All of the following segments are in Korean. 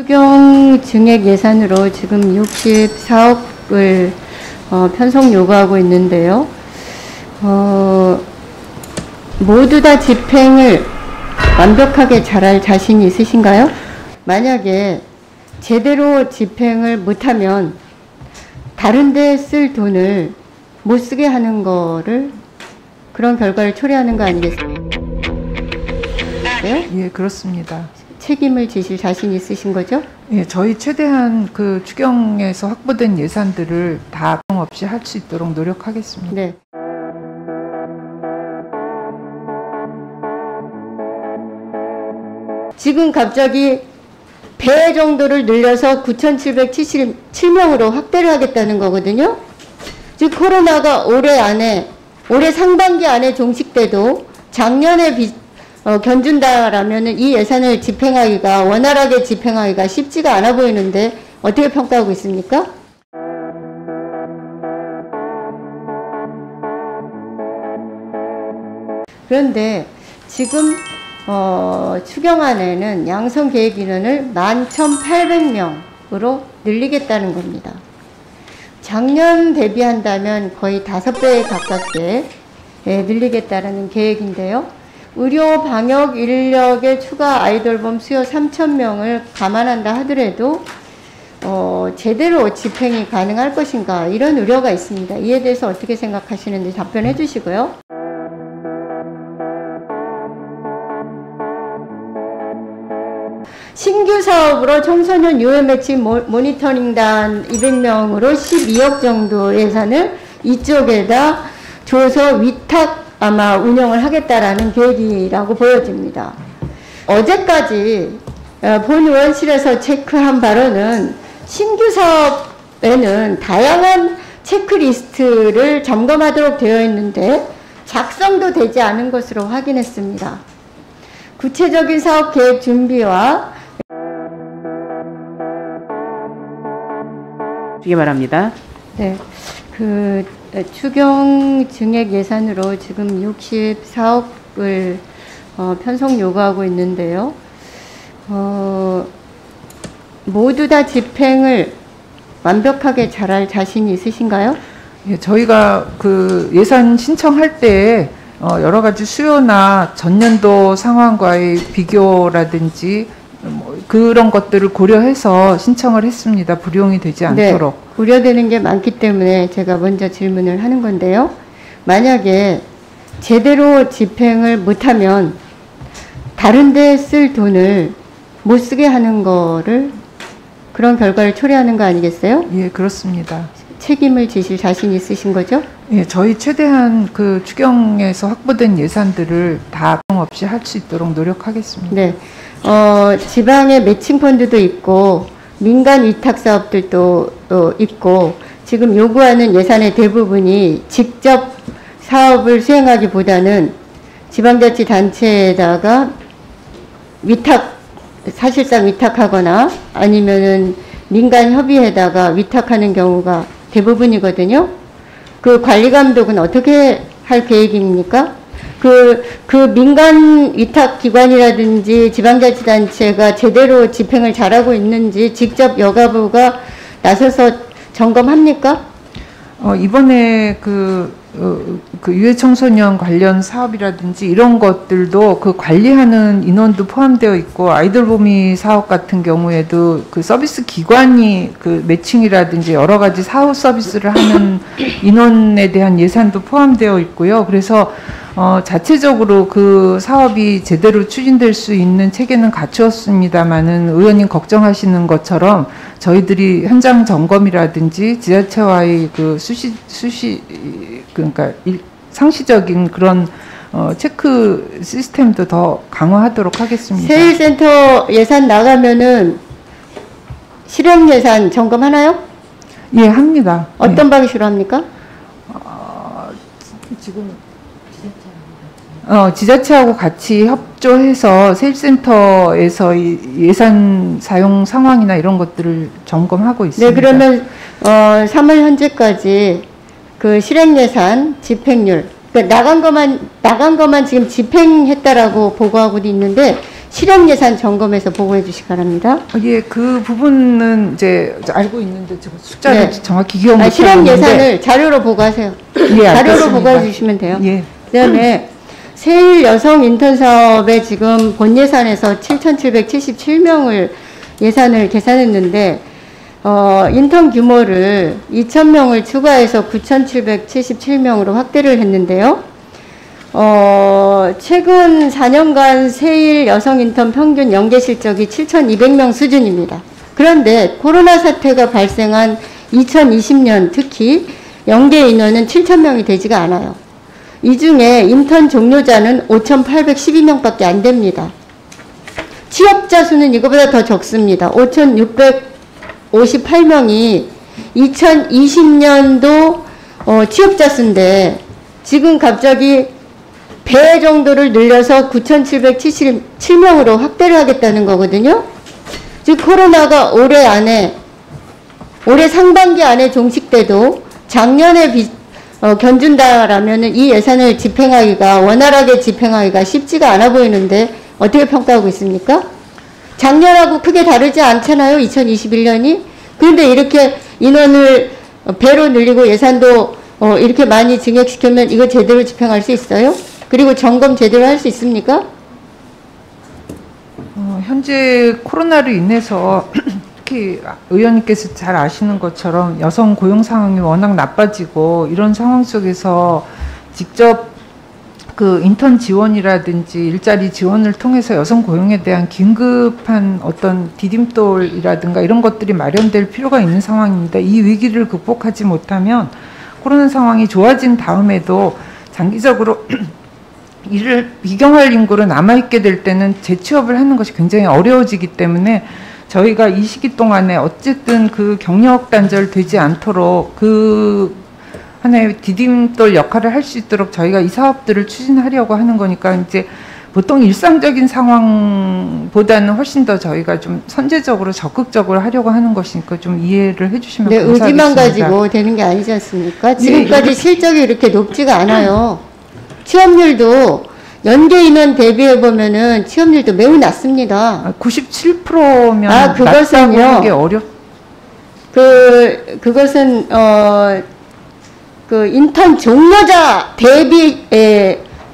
추경 증액 예산으로 지금 64억을 편성 요구하고 있는데요. 모두 다 집행을 완벽하게 잘할 자신이 있으신가요? 만약에 제대로 집행을 못하면 다른 데 쓸 돈을 못 쓰게 하는 거를 그런 결과를 초래하는 거 아니겠습니까? 네? 예, 그렇습니다. 책임을 지실 자신 있으신 거죠? 예, 저희 최대한 그 추경에서 확보된 예산들을 다 없이 할 수 있도록 노력하겠습니다. 네. 지금 갑자기 배 정도를 늘려서 9,777명으로 확대를 하겠다는 거거든요. 즉 코로나가 올해 상반기 안에 종식돼도 작년에 견준다라면 이 예산을 집행하기가 원활하게 집행하기가 쉽지가 않아 보이는데 어떻게 평가하고 있습니까? 그런데 지금 추경안에는 양성 계획 인원을 11,800명으로 늘리겠다는 겁니다. 작년 대비한다면 거의 5배 가깝게 늘리겠다는 계획인데요. 의료 방역 인력의 추가 아이돌봄 수요 3,000명을 감안한다 하더라도 제대로 집행이 가능할 것인가 이런 우려가 있습니다. 이에 대해서 어떻게 생각하시는지 답변해 주시고요. 신규 사업으로 청소년 유해 매칭 모니터링단 200명으로 12억 정도 예산을 이쪽에다 줘서 위탁 아마 운영을 하겠다라는 계획이라고 보여집니다. 어제까지 본 의원실에서 체크한 바로는 신규 사업에는 다양한 체크리스트를 점검하도록 되어 있는데 작성도 되지 않은 것으로 확인했습니다. 구체적인 사업 계획 준비와 주기 바랍니다. 네, 추경 증액 예산으로 지금 64억을 편성 요구하고 있는데요. 모두 다 집행을 완벽하게 잘할 자신이 있으신가요? 예, 저희가 그 예산 신청할 때 여러 가지 수요나 전년도 상황과의 비교라든지 그런 것들을 고려해서 신청을 했습니다. 불용이 되지 않도록. 네, 우려되는 게 많기 때문에 제가 먼저 질문을 하는 건데요. 만약에 제대로 집행을 못하면 다른 데 쓸 돈을 못 쓰게 하는 거를 그런 결과를 초래하는 거 아니겠어요? 예, 그렇습니다. 책임을 지실 자신 있으신 거죠? 예, 저희 최대한 그 추경에서 확보된 예산들을 다 없이 할 수 있도록 노력하겠습니다. 네. 지방의 매칭 펀드도 있고 민간 위탁 사업들도 있고 지금 요구하는 예산의 대부분이 직접 사업을 수행하기보다는 지방자치단체에다가 사실상 위탁하거나 아니면은 민간 협의회에다가 위탁하는 경우가 대부분이거든요. 그 관리 감독은 어떻게 할 계획입니까? 그 민간 위탁 기관이라든지 지방자치단체가 제대로 집행을 잘하고 있는지 직접 여가부가 나서서 점검합니까? 이번에 그 유해 청소년 관련 사업이라든지 이런 것들도 그 관리하는 인원도 포함되어 있고 아이돌봄이 사업 같은 경우에도 그 서비스 기관이 그 매칭이라든지 여러 가지 사후 서비스를 하는 인원에 대한 예산도 포함되어 있고요. 그래서 자체적으로 그 사업이 제대로 추진될 수 있는 체계는 갖추었습니다만은 의원님 걱정하시는 것처럼 저희들이 현장 점검이라든지 지자체와의 그 그러니까 상시적인 그런 체크 시스템도 더 강화하도록 하겠습니다. 세일센터 예산 나가면은 실행 예산 점검하나요? 예, 합니다. 어떤 방식으로 합니까? 지금 지자체하고 같이 협조해서 세일센터에서 예산 사용 상황이나 이런 것들을 점검하고 있습니다. 네, 그러면 3월 현재까지 그 실행 예산 집행률, 그러니까 나간 것만 지금 집행했다라고 보고하고 있는데 실행 예산 점검에서 보고해 주시기 바랍니다. 예, 그 부분은 이제 알고 있는데 제가 숫자를 네. 정확히 기억 못 실행 하는데 예산을 자료로 보고하세요. 예, 자료로 알겠습니다. 보고해 주시면 돼요. 예. 그다음에 세일 여성 인턴 사업에 지금 본 예산에서 7,777명을 예산을 계산했는데 인턴 규모를 2,000명을 추가해서 9,777명으로 확대를 했는데요. 최근 4년간 세일 여성 인턴 평균 연계 실적이 7,200명 수준입니다. 그런데 코로나 사태가 발생한 2020년 특히 연계 인원은 7,000명이 되지가 않아요. 이 중에 인턴 종료자는 5,812명밖에 안 됩니다. 취업자 수는 이거보다 더 적습니다. 5,658명이 2020년도 취업자 수인데 지금 갑자기 배 정도를 늘려서 9,777명으로 확대를 하겠다는 거거든요. 즉 코로나가 올해 상반기 안에 종식돼도 작년에 견준다라면 이 예산을 원활하게 집행하기가 쉽지가 않아 보이는데 어떻게 평가하고 있습니까? 작년하고 크게 다르지 않잖아요. 2021년이. 그런데 이렇게 인원을 배로 늘리고 예산도 이렇게 많이 증액시키면 이거 제대로 집행할 수 있어요? 그리고 점검 제대로 할 수 있습니까? 현재 코로나로 인해서 특히 의원님께서 잘 아시는 것처럼 여성 고용 상황이 워낙 나빠지고 이런 상황 속에서 직접 그 인턴 지원이라든지 일자리 지원을 통해서 여성 고용에 대한 긴급한 어떤 디딤돌이라든가 이런 것들이 마련될 필요가 있는 상황입니다. 이 위기를 극복하지 못하면 코로나 상황이 좋아진 다음에도 장기적으로 이를 비경할 인구로 남아있게 될 때는 재취업을 하는 것이 굉장히 어려워지기 때문에 저희가 이 시기 동안에 어쨌든 그 경력 단절되지 않도록 그 하나의 디딤돌 역할을 할 수 있도록 저희가 이 사업들을 추진하려고 하는 거니까 이제 보통 일상적인 상황보다는 훨씬 더 저희가 좀 선제적으로 적극적으로 하려고 하는 것이니까 좀 이해를 해주시면 네, 감사하겠습니다. 의지만 가지고 되는 게 아니지 않습니까? 지금까지 실적이 이렇게 높지가 않아요. 취업률도 연계 인원 대비해 보면은 취업률도 매우 낮습니다. 97%면 그것은요. 낮다고 하기 그것은 그 인턴 종료자 대비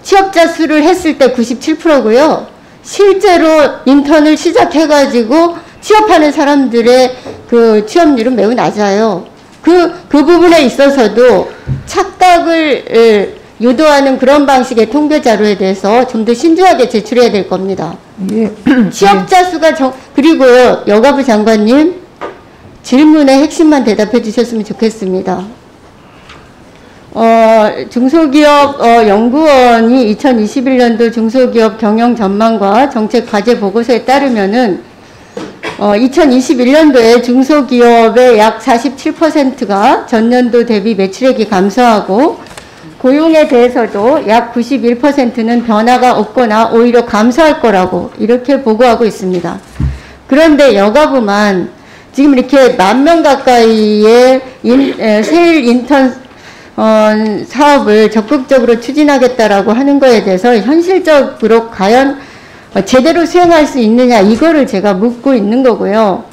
취업자 수를 했을 때 97%고요. 실제로 인턴을 시작해가지고 취업하는 사람들의 그 취업률은 매우 낮아요. 그 부분에 있어서도 착각을 유도하는 그런 방식의 통계 자료에 대해서 좀 더 신중하게 제출해야 될 겁니다. 예. 취업자 수가 그리고요, 여가부 장관님 질문의 핵심만 대답해 주셨으면 좋겠습니다. 중소기업 연구원이 2021년도 중소기업 경영 전망과 정책 과제 보고서에 따르면은 2021년도에 중소기업의 약 47%가 전년도 대비 매출액이 감소하고 고용에 대해서도 약 91%는 변화가 없거나 오히려 감소할 거라고 이렇게 보고하고 있습니다. 그런데 여가부만 지금 이렇게 10,000명 가까이의 세일 인턴 사업을 적극적으로 추진하겠다라고 하는 거에 대해서 현실적으로 과연 제대로 수행할 수 있느냐 이거를 제가 묻고 있는 거고요.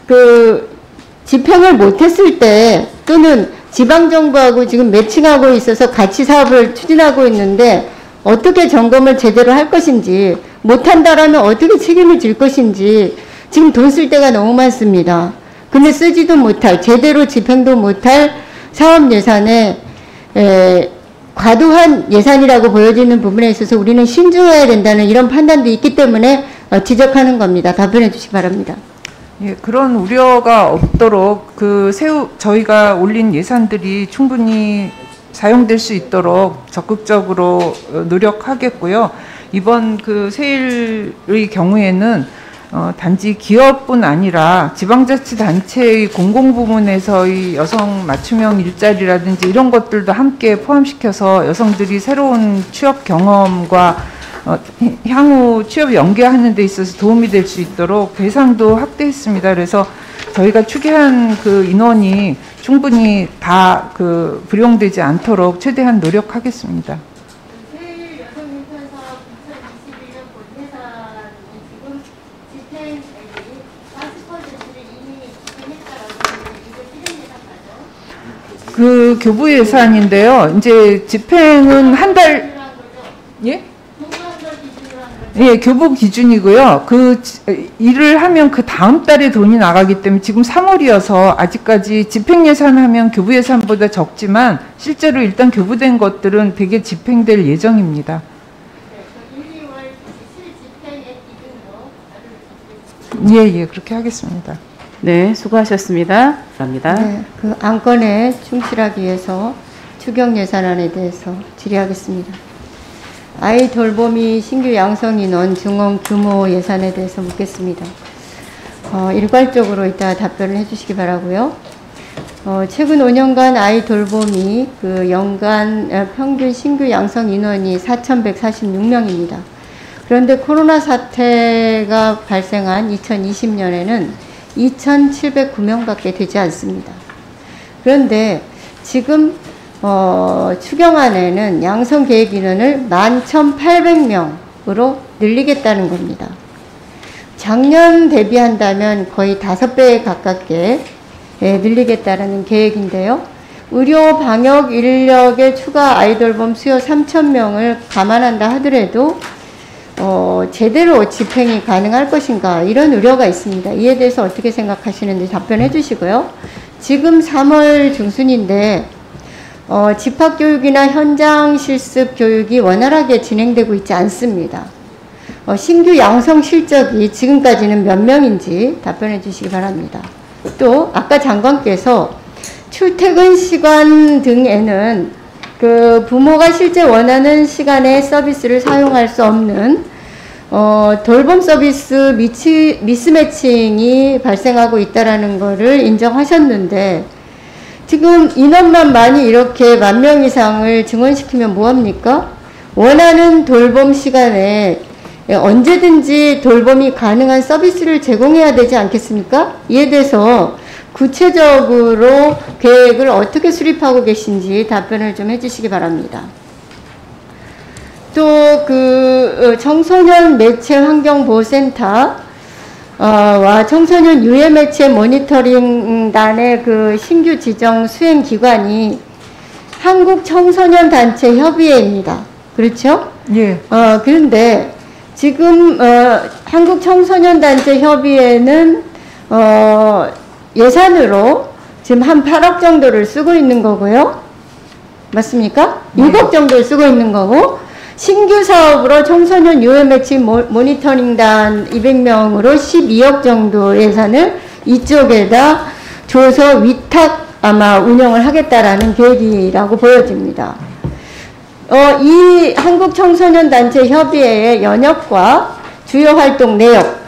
그 집행을 못했을 때 또는 지방정부하고 지금 매칭하고 있어서 같이 사업을 추진하고 있는데 어떻게 점검을 제대로 할 것인지, 못한다라면 어떻게 책임을 질 것인지 지금 돈 쓸 때가 너무 많습니다. 근데 쓰지도 못할, 제대로 집행도 못할 사업 예산에 과도한 예산이라고 보여지는 부분에 있어서 우리는 신중해야 된다는 이런 판단도 있기 때문에 지적하는 겁니다. 답변해 주시기 바랍니다. 예, 그런 우려가 없도록 저희가 올린 예산들이 충분히 사용될 수 있도록 적극적으로 노력하겠고요. 이번 그 세일의 경우에는 단지 기업뿐 아니라 지방자치단체의 공공부문에서의 여성 맞춤형 일자리라든지 이런 것들도 함께 포함시켜서 여성들이 새로운 취업 경험과 향후 취업 연계하는 데 있어서 도움이 될 수 있도록 배상도 확대했습니다. 그래서 저희가 추계한 그 인원이 충분히 다 불용되지 않도록 최대한 노력하겠습니다. 세일 여성 인턴 사업 2021년 본 예산이 그 교부 예산인데요. 이제 집행은 한 달, 예? 예, 교부 기준이고요. 일을 하면 그 다음 달에 돈이 나가기 때문에 지금 3월이어서 아직까지 집행 예산하면 교부 예산보다 적지만 실제로 일단 교부된 것들은 대개 집행될 예정입니다. 예, 그렇게 하겠습니다. 네, 수고하셨습니다. 감사합니다. 네, 그 안건에 충실하기 위해서 추경 예산안에 대해서 질의하겠습니다. 아이 돌보미 신규 양성 인원 증원 규모 예산에 대해서 묻겠습니다. 일괄적으로 이따 답변을 해주시기 바라고요. 최근 5년간 아이 돌보미 그 연간 평균 신규 양성 인원이 4,146명입니다. 그런데 코로나 사태가 발생한 2020년에는 2,709명밖에 되지 않습니다. 그런데 지금 추경안에는 양성 계획 인원을 11,800명으로 늘리겠다는 겁니다. 작년 대비한다면 거의 5배 가깝게 늘리겠다는 계획인데요. 의료 방역 인력의 추가 아이돌봄 수요 3,000명을 감안한다 하더라도 제대로 집행이 가능할 것인가 이런 우려가 있습니다. 이에 대해서 어떻게 생각하시는지 답변해 주시고요. 지금 3월 중순인데 집합교육이나 현장 실습 교육이 원활하게 진행되고 있지 않습니다. 신규 양성 실적이 지금까지는 몇 명인지 답변해 주시기 바랍니다. 또 아까 장관께서 출퇴근 시간 등에는 그 부모가 실제 원하는 시간에 서비스를 사용할 수 없는 돌봄 서비스 미스매칭이 발생하고 있다라는 것을 인정하셨는데 지금 인원만 많이 이렇게 10,000명 이상을 증원시키면 뭐합니까? 원하는 돌봄 시간에 언제든지 돌봄이 가능한 서비스를 제공해야 되지 않겠습니까? 이에 대해서 구체적으로 계획을 어떻게 수립하고 계신지 답변을 좀 해주시기 바랍니다. 또 청소년 매체 환경보호센터 와 청소년 유해 매체 모니터링단의 그 신규 지정 수행 기관이 한국청소년단체협의회입니다. 그렇죠? 예. 그런데 지금 한국청소년단체협의회는 예산으로 지금 한 8억 정도를 쓰고 있는 거고요. 맞습니까? 6억 정도를 쓰고 있는 거고 신규 사업으로 청소년 유해 매체 모니터링단 200명으로 12억 정도 예산을 이쪽에다 줘서 위탁 아마 운영을 하겠다라는 계획이라고 보여집니다. 이 한국청소년단체협의회의 연역과 주요 활동 내역,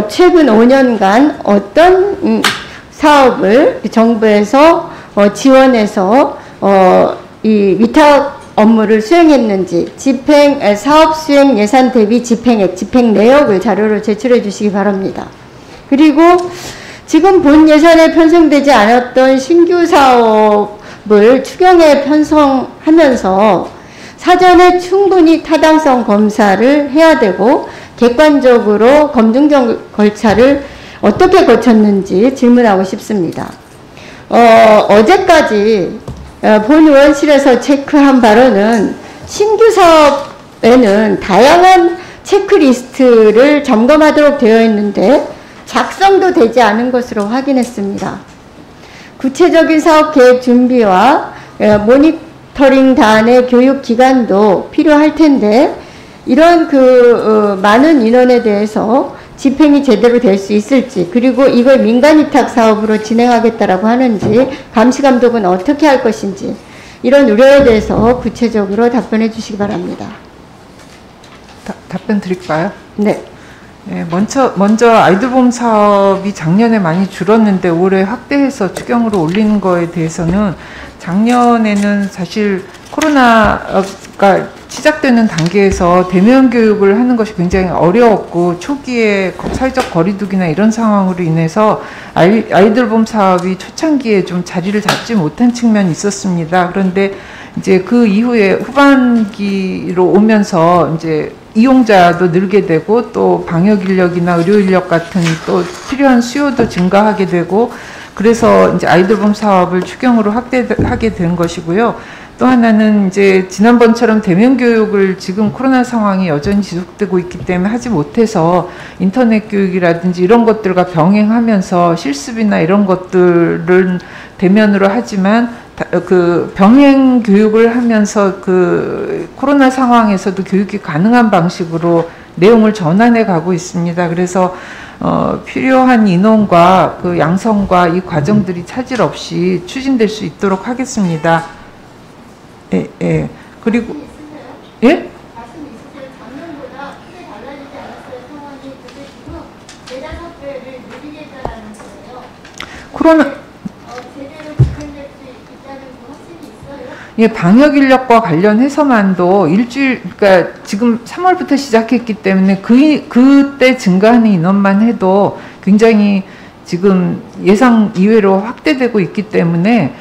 최근 5년간 어떤 사업을 정부에서 지원해서 이 위탁 업무를 수행했는지 사업 수행 예산 대비 집행액, 집행 내역을 자료로 제출해 주시기 바랍니다. 그리고 지금 본 예산에 편성되지 않았던 신규 사업을 추경에 편성하면서 사전에 충분히 타당성 검사를 해야 되고 객관적으로 검증적 절차를 어떻게 거쳤는지 질문하고 싶습니다. 어제까지 본 의원실에서 체크한 바로는 신규 사업에는 다양한 체크리스트를 점검하도록 되어 있는데 작성도 되지 않은 것으로 확인했습니다. 구체적인 사업 계획 준비와 모니터링단의 교육 기간도 필요할 텐데 이런 많은 인원에 대해서 집행이 제대로 될 수 있을지, 그리고 이걸 민간 위탁 사업으로 진행하겠다라고 하는지, 감시 감독은 어떻게 할 것인지, 이런 우려에 대해서 구체적으로 답변해 주시기 바랍니다. 답변 드릴까요? 네. 네, 먼저 아이돌봄 사업이 작년에 많이 줄었는데 올해 확대해서 추경으로 올리는 거에 대해서는 작년에는 사실 코로나가 시작되는 단계에서 대면 교육을 하는 것이 굉장히 어려웠고 초기에 사회적 거리두기나 이런 상황으로 인해서 아이돌봄 사업이 초창기에 좀 자리를 잡지 못한 측면이 있었습니다. 그런데 이제 그 이후에 후반기로 오면서 이제 이용자도 늘게 되고 또 방역 인력이나 의료 인력 같은 또 필요한 수요도 증가하게 되고 그래서 이제 아이돌봄 사업을 추경으로 확대하게 된 것이고요. 또 하나는 이제 지난번처럼 대면 교육을 지금 코로나 상황이 여전히 지속되고 있기 때문에 하지 못해서 인터넷 교육이라든지 이런 것들과 병행하면서 실습이나 이런 것들은 대면으로 하지만 그 병행 교육을 하면서 그 코로나 상황에서도 교육이 가능한 방식으로 내용을 전환해 가고 있습니다. 그래서 필요한 인원과 그 양성과 이 과정들이 차질 없이 추진될 수 있도록 하겠습니다. 예, 예. 그리고, 예? 작년보다 크게 달라지지 않았어요, 상황이. 근데 지금 4-5배를 늘리겠다라는 거예요. 코로나, 제대로 집행될 수 있다는 그 확신이 있어요? 예, 방역 인력과 관련해서만도 일주일, 그러니까 지금 3월부터 시작했기 때문에 그때 증가하는 인원만 해도 굉장히 지금 예상 이외로 확대되고 있기 때문에,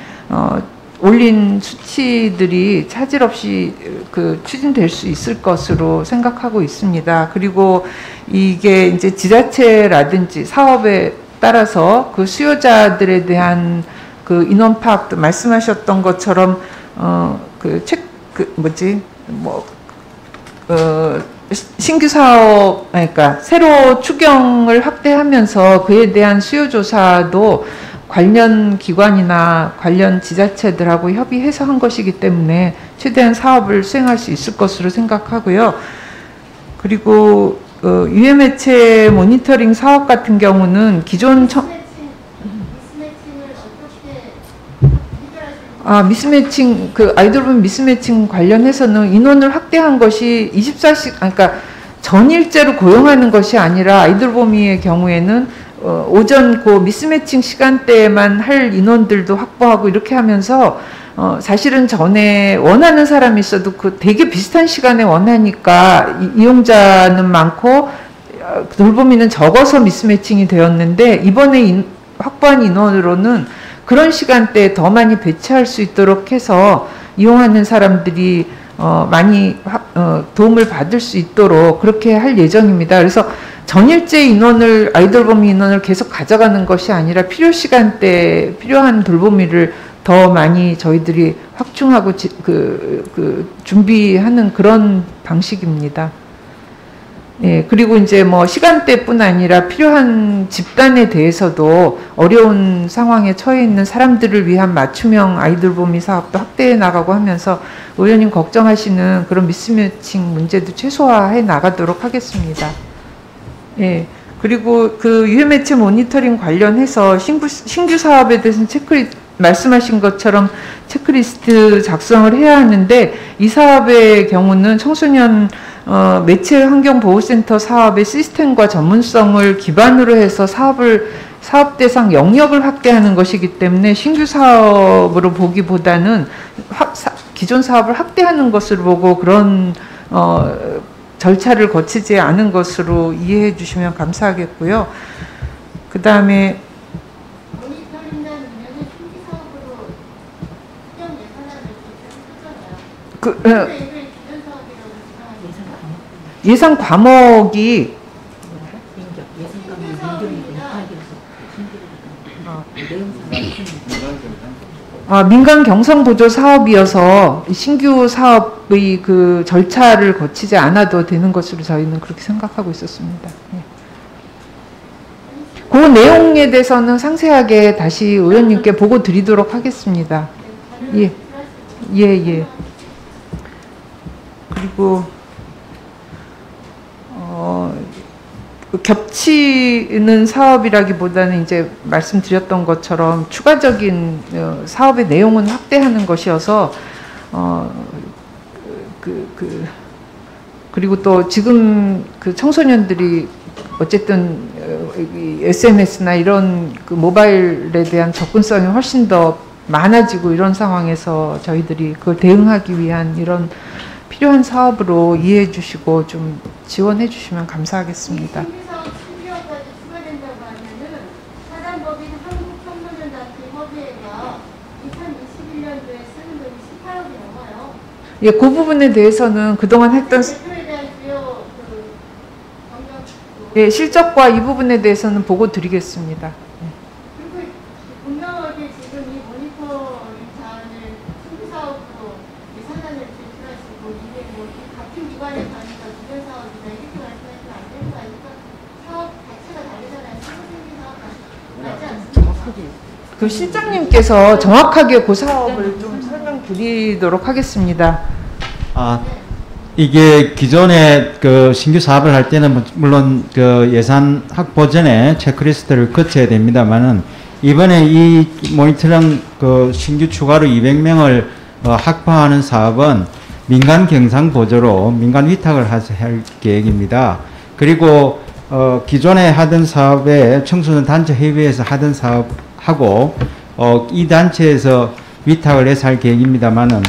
올린 수치들이 차질 없이 그 추진될 수 있을 것으로 생각하고 있습니다. 그리고 이게 이제 지자체라든지 사업에 따라서 그 수요자들에 대한 그 인원 파악도 말씀하셨던 것처럼 신규 사업, 그러니까 새로 추경을 확대하면서 그에 대한 수요 조사도 관련 기관이나 관련 지자체들하고 협의해서 한 것이기 때문에 최대한 사업을 수행할 수 있을 것으로 생각하고요. 그리고 유해 매체 모니터링 사업 같은 경우는 기존 미스매칭, 그 아이돌봄 미스매칭 관련해서는 인원을 확대한 것이 24시, 그러니까 전일제로 고용하는 것이 아니라 아이돌봄이의 경우에는 오전 그 미스매칭 시간대에만 할 인원들도 확보하고 이렇게 하면서 사실은 전에 원하는 사람이 있어도 그 되게 비슷한 시간에 원하니까 이용자는 많고 돌보미는 적어서 미스매칭이 되었는데 이번에 확보한 인원으로는 그런 시간대에 더 많이 배치할 수 있도록 해서 이용하는 사람들이 많이 도움을 받을 수 있도록 그렇게 할 예정입니다. 그래서 전일제 인원을 아이돌봄이 인원을 계속 가져가는 것이 아니라 필요 시간대에 필요한 돌보미를 더 많이 저희들이 확충하고 준비하는 그런 방식입니다. 예, 그리고 이제 뭐 시간대뿐 아니라 필요한 집단에 대해서도 어려운 상황에 처해 있는 사람들을 위한 맞춤형 아이돌봄이 사업도 확대해 나가고 하면서 의원님 걱정하시는 그런 미스매칭 문제도 최소화해 나가도록 하겠습니다. 예. 그리고 그 유해 매체 모니터링 관련해서 신규 사업에 대해서는 말씀하신 것처럼 체크리스트 작성을 해야 하는데 이 사업의 경우는 청소년 매체 환경보호센터 사업의 시스템과 전문성을 기반으로 해서 사업 대상 영역을 확대하는 것이기 때문에 신규 사업으로 보기보다는 기존 사업을 확대하는 것으로 보고 그런 절차를 거치지 않은 것으로 이해해 주시면 감사하겠고요. 그 다음에 예산 과목이 민간 경선 보조 사업이어서 신규 사업의 그 절차를 거치지 않아도 되는 것으로 저희는 그렇게 생각하고 있었습니다. 예. 그 내용에 대해서는 상세하게 다시 의원님께 보고 드리도록 하겠습니다. 예, 예, 예. 그리고 겹치는 사업이라기보다는 이제 말씀드렸던 것처럼 추가적인 사업의 내용은 확대하는 것이어서 그리고 또 지금 그 청소년들이 어쨌든 SNS나 이런 그 모바일에 대한 접근성이 훨씬 더 많아지고 이런 상황에서 저희들이 그걸 대응하기 위한 이런 필요한 사업으로 이해해 주시고 좀 지원해 주시면 감사하겠습니다. 예, 그 부분에 대해서는 그동안 했던 예, 실적과 이 부분에 대해서는 보고 드리겠습니다. 예. 그 실장님께서 정확하게 그 사업을 좀 설명드리도록 하겠습니다. 이게 기존에 그 신규 사업을 할 때는 물론 그 예산 확보 전에 체크리스트를 거쳐야 됩니다만은 이번에 이 모니터링 그 신규 추가로 200명을 확보하는 사업은 민간 경상 보조로 민간 위탁을 할 계획입니다. 그리고 기존에 하던 사업에 청소년 단체 협의회에서 하던 사업하고 이 단체에서 위탁을 해서 할 계획입니다만은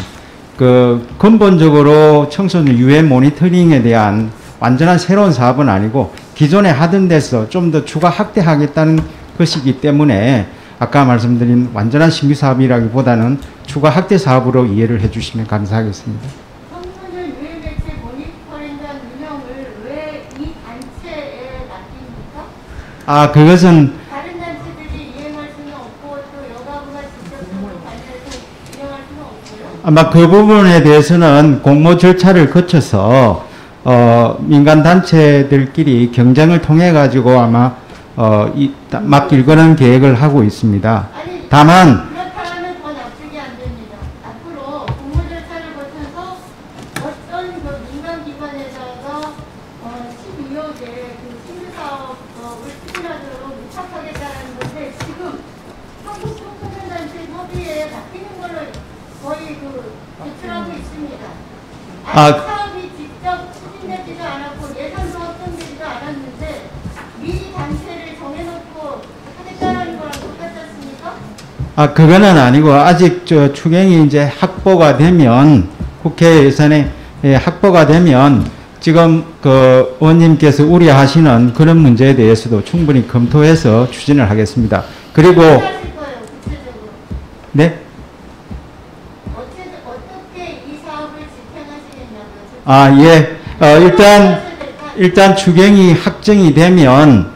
그 근본적으로 청소년 유해 모니터링에 대한 완전한 새로운 사업은 아니고 기존에 하던 데서 좀 더 추가 확대하겠다는 것이기 때문에 아까 말씀드린 완전한 신규 사업이라기보다는 추가 확대 사업으로 이해를 해주시면 감사하겠습니다. 청소년 유해 매체 모니터링이라는 운영을 왜 이 단체에 맡깁니까? 그것은 다른 단체들이 이행할 수는 없고 또 여가부가 직접적으로 관여해서 운영할 수는 없고요. 아마 그 부분에 대해서는 공모 절차를 거쳐서 민간 단체들끼리 경쟁을 통해 가지고 아마 맡길 거는 계획을 하고 있습니다. 아니, 다만 그렇다면 더 납득이 안 됩니다. 앞으로 공모 절차를 거쳐서 어떤 그 민간 기관에다가 12억의 그 신규 사업을 추진하도록 위탁하겠다는 건데 지금 한국 청소년단체 협의회에 맡기는 걸로 거의 그 제출하고 있습니다. 아직 사업이 직접 추진되지도 않았고 예산도 확정되지도 않았는데 미리 단체를 정해놓고 하겠다는 거랑 똑같지 않습니까? 그거는 아니고 아직 추경이 이제 확보가 되면 국회 예산에 확보가 되면 지금 그 의원님께서 우려하시는 그런 문제에 대해서도 충분히 검토해서 추진을 하겠습니다. 그리고 어떻게 하실 거예요, 구체적으로? 네? 어떻게 이 사업을 집행하시겠냐고요? 일단 추경이 확정이 되면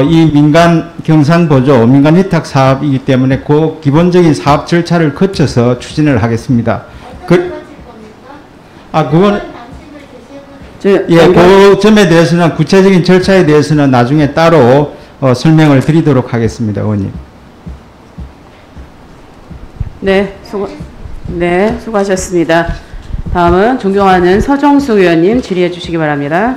이 민간 경상 보조, 민간 위탁 사업이기 때문에 그 기본적인 사업 절차를 거쳐서 추진을 하겠습니다. 어떻게 거칠 겁니까? 그건 방식을 제시해 그 점에 대해서는 구체적인 절차에 대해서는 나중에 따로 설명을 드리도록 하겠습니다, 의원님. 네, 수고하셨습니다. 다음은 존경하는 서정수 의원님 질의해 주시기 바랍니다.